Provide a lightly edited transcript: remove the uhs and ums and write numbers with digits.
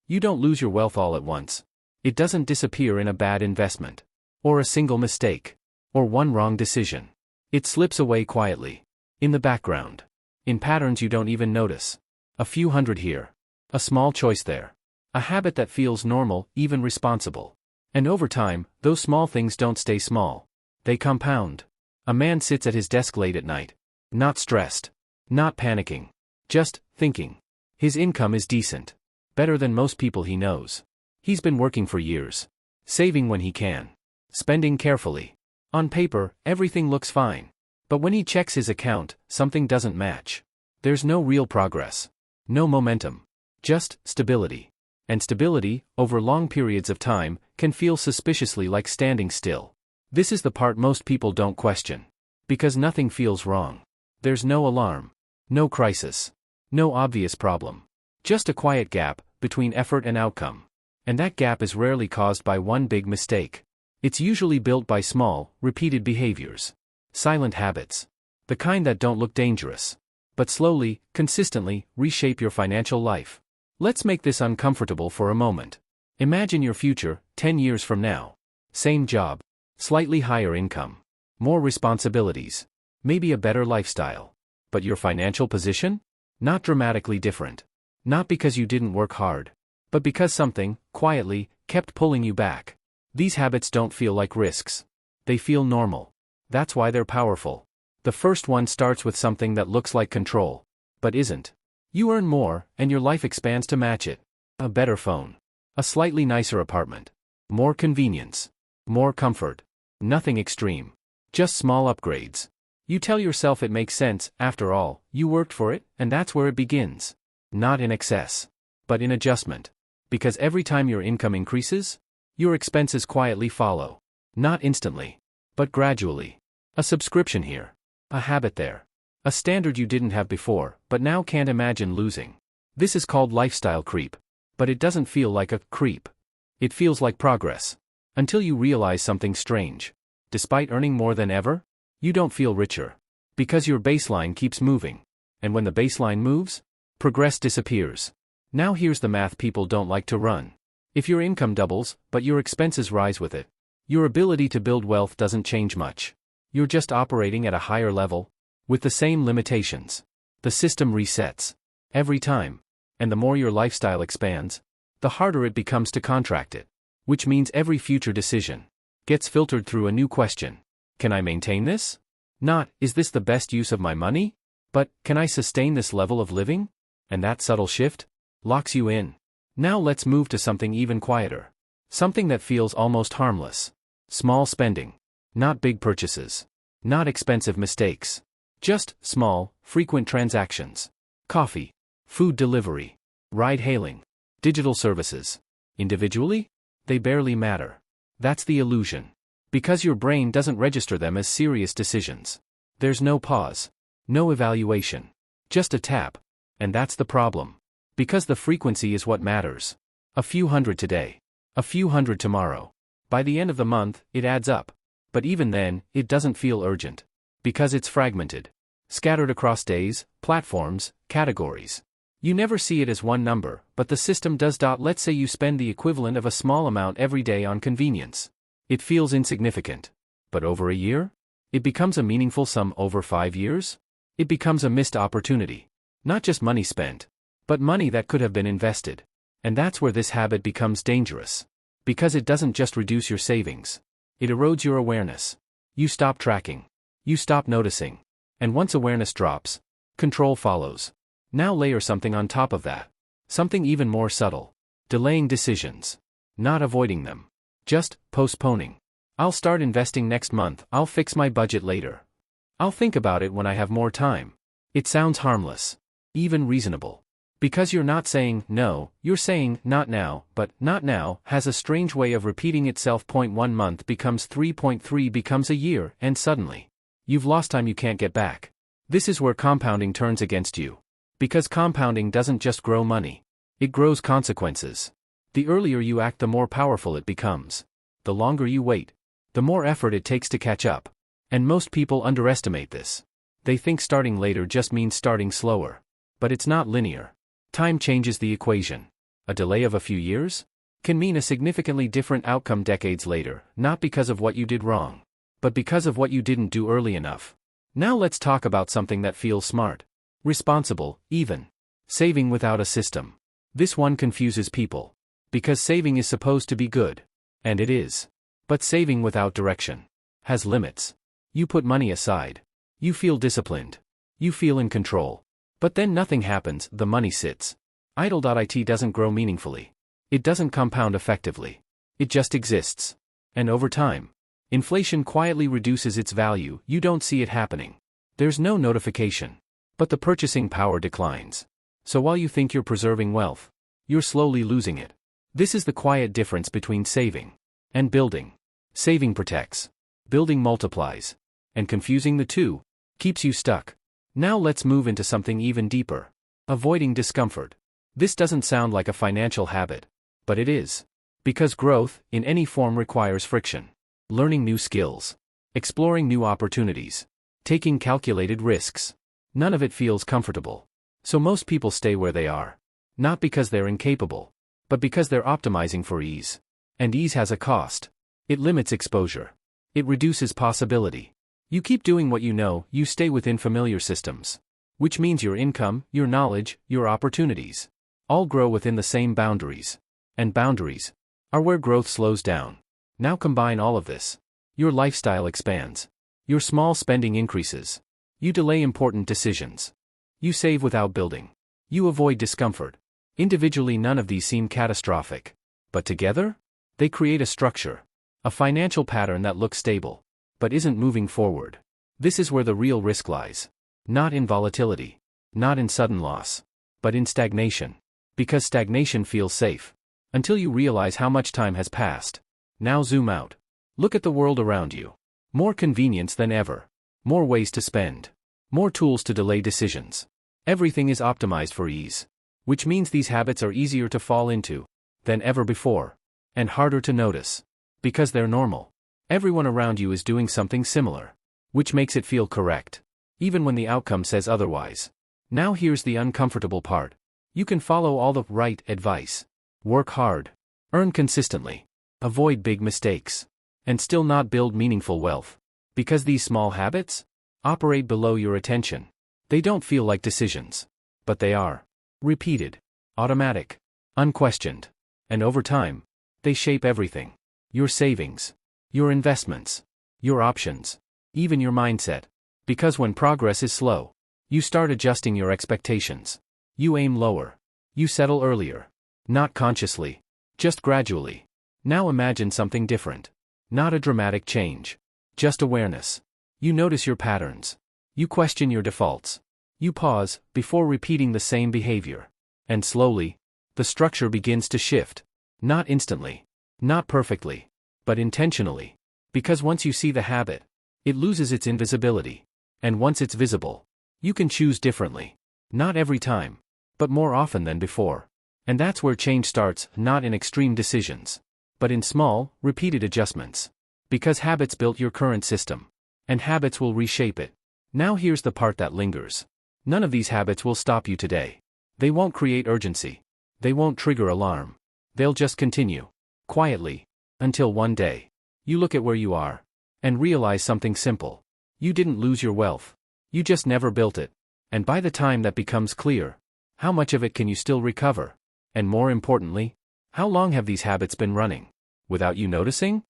You don't lose your wealth all at once. It doesn't disappear in a bad investment, or a single mistake, or one wrong decision. It slips away quietly, in the background, in patterns you don't even notice. A few hundred here, a small choice there, a habit that feels normal, even responsible. And over time, those small things don't stay small. They compound. A man sits at his desk late at night, not stressed, not panicking, just thinking. His income is decent, better than most people he knows. He's been working for years, saving when he can, spending carefully. On paper, everything looks fine. But when he checks his account, something doesn't match. There's no real progress, no momentum, just stability. And stability, over long periods of time, can feel suspiciously like standing still. This is the part most people don't question. Because nothing feels wrong. There's no alarm, no crisis, no obvious problem. Just a quiet gap between effort and outcome. And that gap is rarely caused by one big mistake. It's usually built by small, repeated behaviors. Silent habits. The kind that don't look dangerous, but slowly, consistently, reshape your financial life. Let's make this uncomfortable for a moment. Imagine your future, 10 years from now. Same job, slightly higher income, more responsibilities, maybe a better lifestyle. But your financial position? Not dramatically different. Not because you didn't work hard, but because something, quietly, kept pulling you back. These habits don't feel like risks. They feel normal. That's why they're powerful. The first one starts with something that looks like control, but isn't. You earn more, and your life expands to match it. A better phone. A slightly nicer apartment. More convenience. More comfort. Nothing extreme. Just small upgrades. You tell yourself it makes sense, after all, you worked for it, and that's where it begins. Not in excess, but in adjustment. Because every time your income increases, your expenses quietly follow. Not instantly, but gradually. A subscription here. A habit there. A standard you didn't have before, but now can't imagine losing. This is called lifestyle creep. But it doesn't feel like a creep. It feels like progress. Until you realize something strange. Despite earning more than ever, you don't feel richer. Because your baseline keeps moving. And when the baseline moves, progress disappears. Now here's the math people don't like to run. If your income doubles, but your expenses rise with it, your ability to build wealth doesn't change much. You're just operating at a higher level, with the same limitations. The system resets. Every time. And the more your lifestyle expands, the harder it becomes to contract it. Which means every future decision gets filtered through a new question. Can I maintain this? Not, is this the best use of my money? But, can I sustain this level of living? And that subtle shift locks you in. Now let's move to something even quieter. Something that feels almost harmless. Small spending. Not big purchases. Not expensive mistakes. Just small, frequent transactions. Coffee. Food delivery. Ride-hailing. Digital services. Individually? They barely matter. That's the illusion. Because your brain doesn't register them as serious decisions. There's no pause. No evaluation. Just a tap. And that's the problem. Because the frequency is what matters. A few hundred today. A few hundred tomorrow. By the end of the month, it adds up. But even then, it doesn't feel urgent. Because it's fragmented. Scattered across days, platforms, categories. You never see it as one number, but the system does. Let's say you spend the equivalent of a small amount every day on convenience. It feels insignificant. But over a year? It becomes a meaningful sum. Over 5 years? It becomes a missed opportunity. Not just money spent, but money that could have been invested. And that's where this habit becomes dangerous. Because it doesn't just reduce your savings. It erodes your awareness. You stop tracking. You stop noticing. And once awareness drops, control follows. Now layer something on top of that. Something even more subtle. Delaying decisions. Not avoiding them. Just postponing. I'll start investing next month. I'll fix my budget later. I'll think about it when I have more time. It sounds harmless. Even reasonable. Because you're not saying no, you're saying not now, but not now has a strange way of repeating itself. 1 month becomes 3.3 becomes a year, and suddenly, you've lost time you can't get back. This is where compounding turns against you. Because compounding doesn't just grow money. It grows consequences. The earlier you act, the more powerful it becomes. The longer you wait, the more effort it takes to catch up. And most people underestimate this. They think starting later just means starting slower. But it's not linear. Time changes the equation. A delay of a few years can mean a significantly different outcome decades later, not because of what you did wrong, but because of what you didn't do early enough. Now let's talk about something that feels smart, responsible, even. Saving without a system. This one confuses people. Because saving is supposed to be good. And it is. But saving without direction has limits. You put money aside. You feel disciplined. You feel in control. But then nothing happens, the money sits. Idle.it doesn't grow meaningfully. It doesn't compound effectively. It just exists. And over time, inflation quietly reduces its value. You don't see it happening. There's no notification. But the purchasing power declines. So while you think you're preserving wealth, you're slowly losing it. This is the quiet difference between saving and building. Saving protects. Building multiplies. And confusing the two keeps you stuck. Now let's move into something even deeper. Avoiding discomfort. This doesn't sound like a financial habit, but it is. Because growth, in any form, requires friction. Learning new skills. Exploring new opportunities. Taking calculated risks. None of it feels comfortable. So most people stay where they are. Not because they're incapable, but because they're optimizing for ease. And ease has a cost. It limits exposure. It reduces possibility. You keep doing what you know, you stay within familiar systems. Which means your income, your knowledge, your opportunities all grow within the same boundaries. And boundaries are where growth slows down. Now combine all of this. Your lifestyle expands. Your small spending increases. You delay important decisions. You save without building. You avoid discomfort. Individually, none of these seem catastrophic. But together, they create a structure. A financial pattern that looks stable, but isn't moving forward. This is where the real risk lies. Not in volatility. Not in sudden loss. But in stagnation. Because stagnation feels safe. Until you realize how much time has passed. Now zoom out. Look at the world around you. More convenience than ever. More ways to spend. More tools to delay decisions. Everything is optimized for ease. Which means these habits are easier to fall into than ever before. And harder to notice. Because they're normal. Everyone around you is doing something similar. Which makes it feel correct. Even when the outcome says otherwise. Now here's the uncomfortable part. You can follow all the right advice. Work hard. Earn consistently. Avoid big mistakes. And still not build meaningful wealth. Because these small habits operate below your attention. They don't feel like decisions. But they are. Repeated. Automatic. Unquestioned. And over time, they shape everything. Your savings. Your investments. Your options. Even your mindset. Because when progress is slow, you start adjusting your expectations. You aim lower. You settle earlier. Not consciously. Just gradually. Now imagine something different. Not a dramatic change. Just awareness. You notice your patterns. You question your defaults. You pause before repeating the same behavior. And slowly, the structure begins to shift. Not instantly. Not perfectly. But intentionally. Because once you see the habit, it loses its invisibility. And once it's visible, you can choose differently. Not every time, but more often than before. And that's where change starts, not in extreme decisions, but in small, repeated adjustments. Because habits built your current system. And habits will reshape it. Now here's the part that lingers. None of these habits will stop you today. They won't create urgency. They won't trigger alarm. They'll just continue. Quietly. Until one day, you look at where you are. And realize something simple. You didn't lose your wealth. You just never built it. And by the time that becomes clear, how much of it can you still recover? And more importantly, how long have these habits been running? Without you noticing?